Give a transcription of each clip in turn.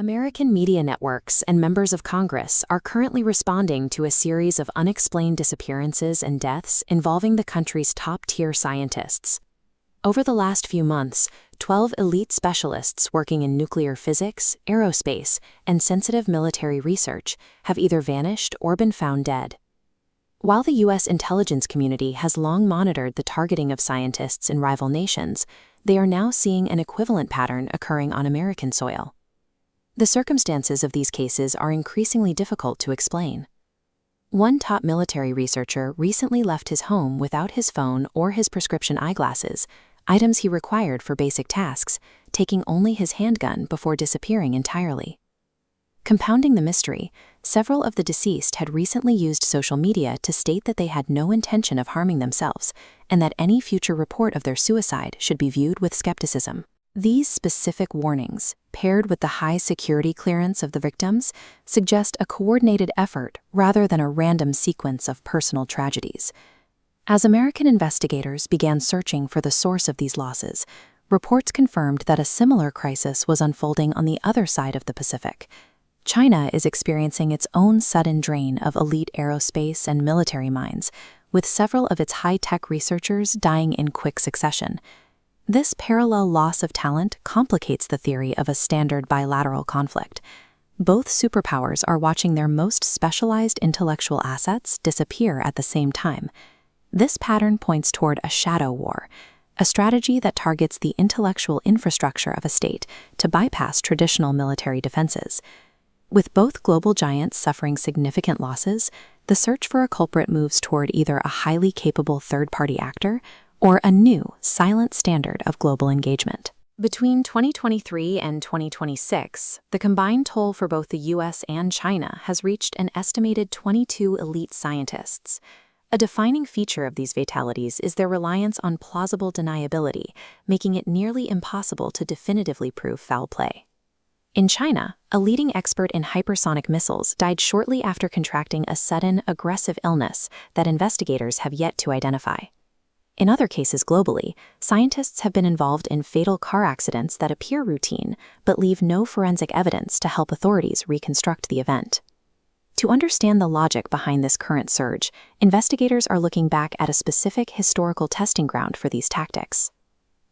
American media networks and members of Congress are currently responding to a series of unexplained disappearances and deaths involving the country's top-tier scientists. Over the last few months, 12 elite specialists working in nuclear physics, aerospace, and sensitive military research have either vanished or been found dead. While the U.S. intelligence community has long monitored the targeting of scientists in rival nations, they are now seeing an equivalent pattern occurring on American soil. The circumstances of these cases are increasingly difficult to explain. One top military researcher recently left his home without his phone or his prescription eyeglasses, items he required for basic tasks, taking only his handgun before disappearing entirely. Compounding the mystery, several of the deceased had recently used social media to state that they had no intention of harming themselves and that any future report of their suicide should be viewed with skepticism. These specific warnings, paired with the high security clearance of the victims, suggest a coordinated effort rather than a random sequence of personal tragedies. As American investigators began searching for the source of these losses, reports confirmed that a similar crisis was unfolding on the other side of the Pacific. China is experiencing its own sudden drain of elite aerospace and military minds, with several of its high-tech researchers dying in quick succession. This parallel loss of talent complicates the theory of a standard bilateral conflict. Both superpowers are watching their most specialized intellectual assets disappear at the same time. This pattern points toward a shadow war, a strategy that targets the intellectual infrastructure of a state to bypass traditional military defenses. With both global giants suffering significant losses, the search for a culprit moves toward either a highly capable third-party actor or a new, silent standard of global engagement. Between 2023 and 2026, the combined toll for both the U.S. and China has reached an estimated 22 elite scientists. A defining feature of these fatalities is their reliance on plausible deniability, making it nearly impossible to definitively prove foul play. In China, a leading expert in hypersonic missiles died shortly after contracting a sudden, aggressive illness that investigators have yet to identify. In other cases globally, scientists have been involved in fatal car accidents that appear routine but leave no forensic evidence to help authorities reconstruct the event. To understand the logic behind this current surge, investigators are looking back at a specific historical testing ground for these tactics.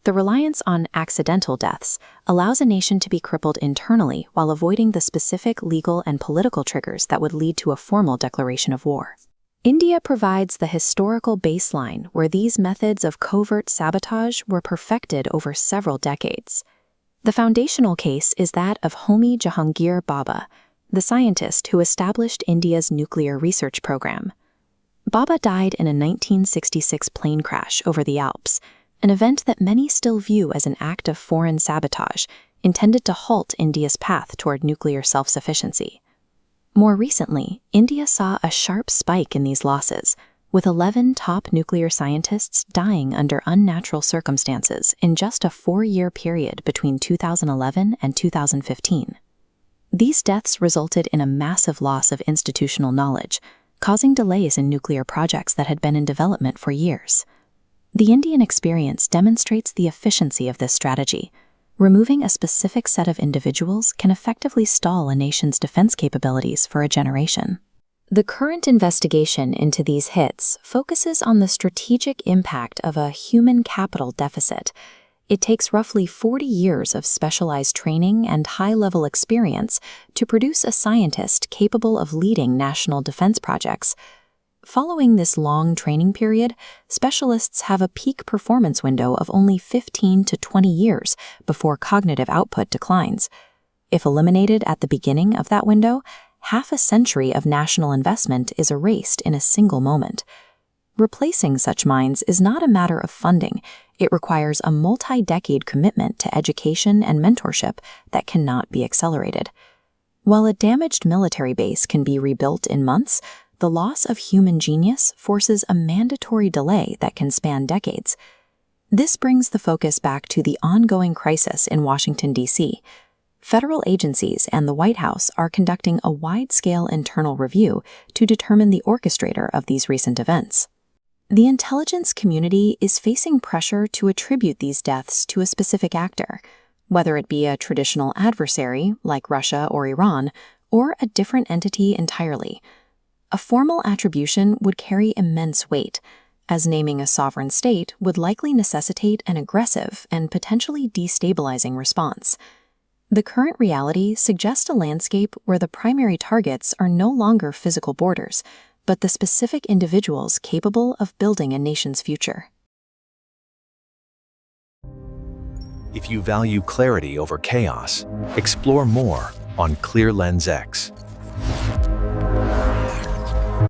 The reliance on accidental deaths allows a nation to be crippled internally while avoiding the specific legal and political triggers that would lead to a formal declaration of war. India provides the historical baseline where these methods of covert sabotage were perfected over several decades. The foundational case is that of Homi Jahangir Bhabha, the scientist who established India's nuclear research program. Bhabha died in a 1966 plane crash over the Alps, an event that many still view as an act of foreign sabotage intended to halt India's path toward nuclear self-sufficiency. More recently, India saw a sharp spike in these losses, with 11 top nuclear scientists dying under unnatural circumstances in just a 4-year period between 2011 and 2015. These deaths resulted in a massive loss of institutional knowledge, causing delays in nuclear projects that had been in development for years. The Indian experience demonstrates the efficiency of this strategy. Removing a specific set of individuals can effectively stall a nation's defense capabilities for a generation. The current investigation into these hits focuses on the strategic impact of a human capital deficit. It takes roughly 40 years of specialized training and high-level experience to produce a scientist capable of leading national defense projects. Following this long training period, specialists have a peak performance window of only 15 to 20 years before cognitive output declines. If eliminated at the beginning of that window, half a century of national investment is erased in a single moment. Replacing such minds is not a matter of funding. It requires a multi-decade commitment to education and mentorship that cannot be accelerated. While a damaged military base can be rebuilt in months, the loss of human genius forces a mandatory delay that can span decades. This brings the focus back to the ongoing crisis in Washington, D.C. Federal agencies and the White House are conducting a wide-scale internal review to determine the orchestrator of these recent events. The intelligence community is facing pressure to attribute these deaths to a specific actor. whether it be a traditional adversary, like Russia or Iran, or a different entity entirely. A formal attribution would carry immense weight, as naming a sovereign state would likely necessitate an aggressive and potentially destabilizing response. The current reality suggests a landscape where the primary targets are no longer physical borders, but the specific individuals capable of building a nation's future. If you value clarity over chaos, explore more on Clear Lens X.